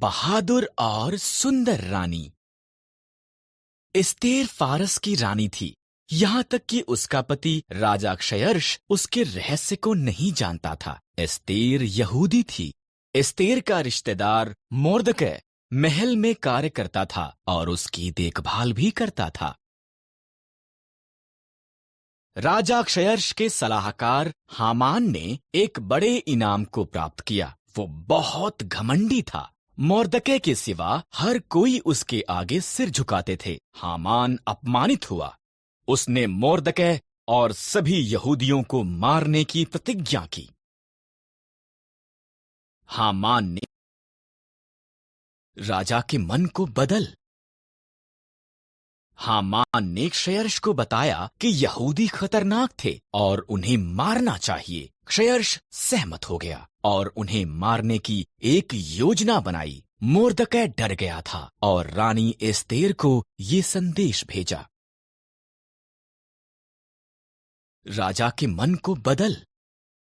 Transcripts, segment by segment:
बहादुर और सुंदर रानी। एस्तेर फारस की रानी थी, यहाँ तक कि उसका पति राजा क्षयर्ष उसके रहस्य को नहीं जानता था। एस्तेर यहूदी थी। एस्तेर का रिश्तेदार मोर्दकै महल में कार्य करता था और उसकी देखभाल भी करता था। राजा क्षयर्ष के सलाहकार हामान ने एक बड़े इनाम को प्राप्त किया। वो बहुत घमंडी था। मोर्दकै के सिवा हर कोई उसके आगे सिर झुकाते थे। हामान अपमानित हुआ। उसने मोर्दकै और सभी यहूदियों को मारने की प्रतिज्ञा की। हामान ने राजा के मन को बदल। हामान ने क्षयर्ष को बताया कि यहूदी खतरनाक थे और उन्हें मारना चाहिए। क्षयर्ष सहमत हो गया और उन्हें मारने की एक योजना बनाई। मोर्दकै डर गया था और रानी एस्तेर को ये संदेश भेजा। राजा के मन को बदल।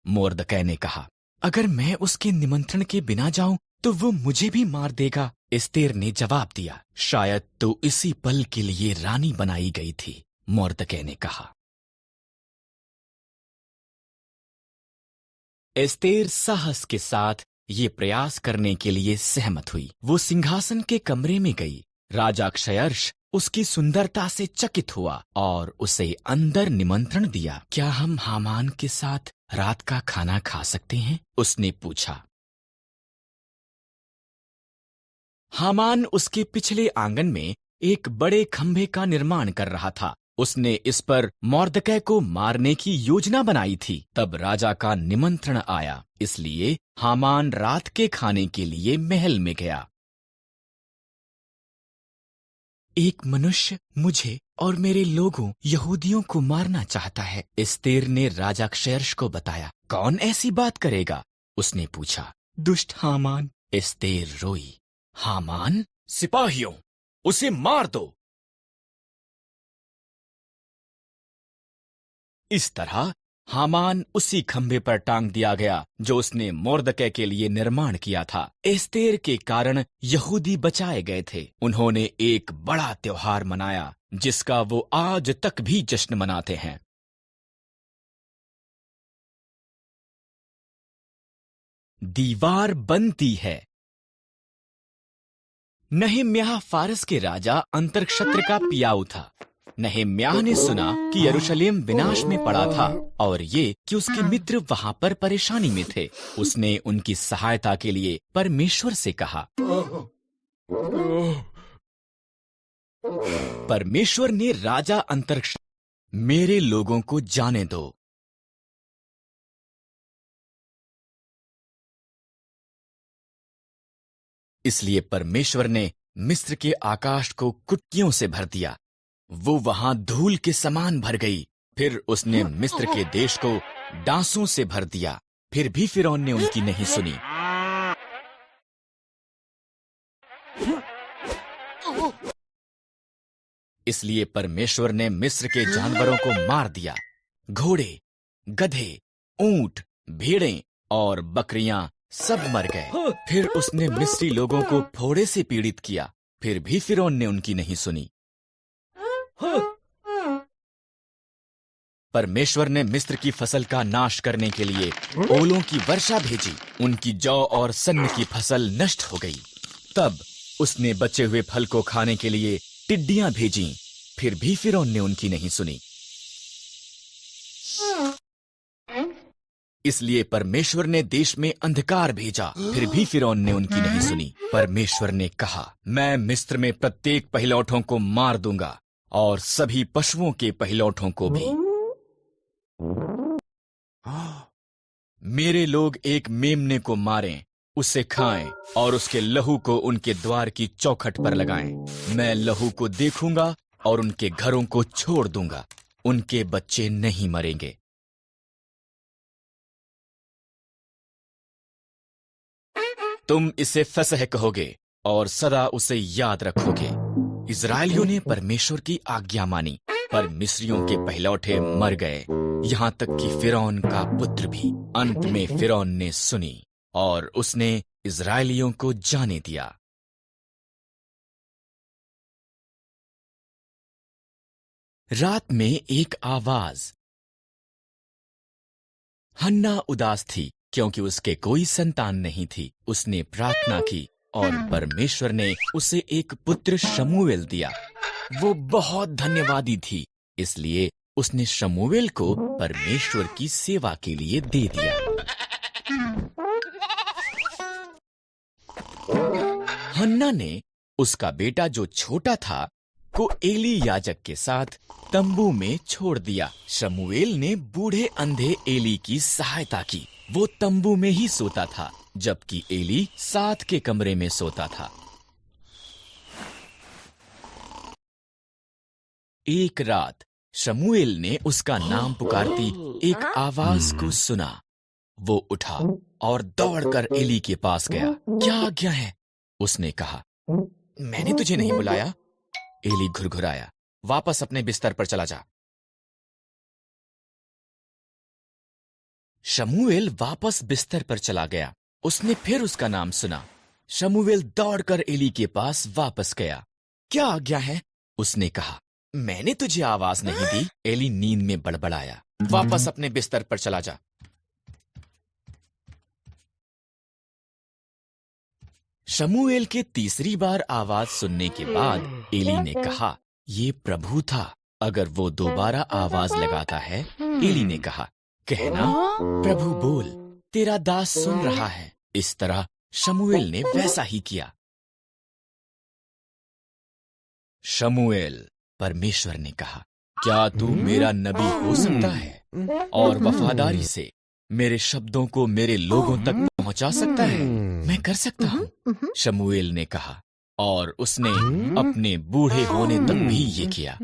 मोर्दकै ने कहा, अगर मैं उसके निमंत्रण के बिना जाऊं तो वो मुझे भी मार देगा। एस्तेर ने जवाब दिया, शायद तो इसी पल के लिए रानी बनाई गई थी। मोर्दकै ने कहा। एस्तेर साहस के साथ ये प्रयास करने के लिए सहमत हुई। वो सिंहासन के कमरे में गई। राजा क्षयर्ष उसकी सुंदरता से चकित हुआ और उसे अंदर निमंत्रण दिया। क्या हम हामान के साथ रात का खाना खा सकते हैं? उसने पूछा। हामान उसके पिछले आंगन में एक बड़े खंभे का निर्माण कर रहा था। उसने इस पर मोर्दकै को मारने की योजना बनाई थी। तब राजा का निमंत्रण आया, इसलिए हामान रात के खाने के लिए महल में गया। एक मनुष्य मुझे और मेरे लोगों यहूदियों को मारना चाहता है, एस्तेर ने राजा क्षयर्ष को बताया। कौन ऐसी बात करेगा? उसने पूछा। दुष्ट हामान। एस्तेर रोई। हामान, सिपाहियों, उसे मार दो। इस तरह हामान उसी खंभे पर टांग दिया गया जो उसने मोर्दकै के लिए निर्माण किया था। एस्तेर के कारण यहूदी बचाए गए थे। उन्होंने एक बड़ा त्योहार मनाया जिसका वो आज तक भी जश्न मनाते हैं। दीवार बनती है। नहम्याह फारस के राजा अंतर्क्षत्र का पियाऊ था। नहम्याह ने सुना कि यरूशलेम विनाश में पड़ा था और ये कि उसके मित्र वहां पर परेशानी में थे। उसने उनकी सहायता के लिए परमेश्वर से कहा। परमेश्वर ने राजा अंतरिक्ष, मेरे लोगों को जाने दो। इसलिए परमेश्वर ने मिस्र के आकाश को कुटकियों से भर दिया। वो वहां धूल के समान भर गई। फिर उसने मिस्र के देश को डांसों से भर दिया। फिर भी फिरौन ने उनकी नहीं सुनी। इसलिए परमेश्वर ने मिस्र के जानवरों को मार दिया। घोड़े, गधे, ऊंट, भेड़ें और बकरियां सब मर गए। फिर उसने मिस्री लोगों को फोड़े से पीड़ित किया। फिर भी फिरौन ने उनकी नहीं सुनी। परमेश्वर ने मिस्र की फसल का नाश करने के लिए ओलों की वर्षा भेजी। उनकी जौ और सन्न की फसल नष्ट हो गई। तब उसने बचे हुए फल को खाने के लिए टिड्डियां भेजीं। फिर भी फिरौन ने उनकी नहीं सुनी। इसलिए परमेश्वर ने देश में अंधकार भेजा। फिर भी फिरौन ने उनकी नहीं सुनी। परमेश्वर ने कहा, मैं मिस्र में प्रत्येक पहिलौठों को मार दूंगा और सभी पशुओं के पहिलौठों को भी। मेरे लोग एक मेमने को मारें, उसे खाएं और उसके लहू को उनके द्वार की चौखट पर लगाएं। मैं लहू को देखूंगा और उनके घरों को छोड़ दूंगा। उनके बच्चे नहीं मरेंगे। तुम इसे फसह कहोगे और सदा उसे याद रखोगे। इस्राएलियों ने परमेश्वर की आज्ञा मानी, पर मिस्रियों के पहिलौठे मर गए, यहाँ तक कि फिरौन का पुत्र भी। अंत में फिरौन ने सुनी और उसने इस्राएलियों को जाने दिया। रात में एक आवाज। हन्ना उदास थी क्योंकि उसके कोई संतान नहीं थी। उसने प्रार्थना की और परमेश्वर ने उसे एक पुत्र शमूएल दिया। वो बहुत धन्यवादी थी, इसलिए उसने शमूएल को परमेश्वर की सेवा के लिए दे दिया। हन्ना ने उसका बेटा जो छोटा था को एली याजक के साथ तंबू में छोड़ दिया। शमूएल ने बूढ़े अंधे एली की सहायता की। वो तंबू में ही सोता था, जबकि एली साथ के कमरे में सोता था। एक रात शमूएल ने उसका नाम पुकारती एक आवाज को सुना। वो उठा और दौड़कर एली के पास गया। क्या आज्ञा है? उसने कहा। मैंने तुझे नहीं बुलाया। एली घुरघुराया। वापस अपने बिस्तर पर चला जा। शमूएल वापस बिस्तर पर चला गया। उसने फिर उसका नाम सुना। शमूएल दौड़कर एली के पास वापस गया। क्या आज्ञा है? उसने कहा। मैंने तुझे आवाज नहीं दी। एली नींद में बड़बड़ाया। वापस अपने बिस्तर पर चला जा। शमूएल के तीसरी बार आवाज सुनने के बाद एली ने कहा, ये प्रभु था। अगर वो दोबारा आवाज लगाता है। एली ने कहा, कहना, प्रभु बोल, तेरा दास सुन रहा है। इस तरह शमूएल ने वैसा ही किया। शमूएल, परमेश्वर ने कहा, क्या तू मेरा नबी हो सकता है और वफादारी से मेरे शब्दों को मेरे लोगों तक पहुंचा सकता है? मैं कर सकता हूं। शमूएल ने कहा, और उसने अपने बूढ़े होने तक भी ये किया।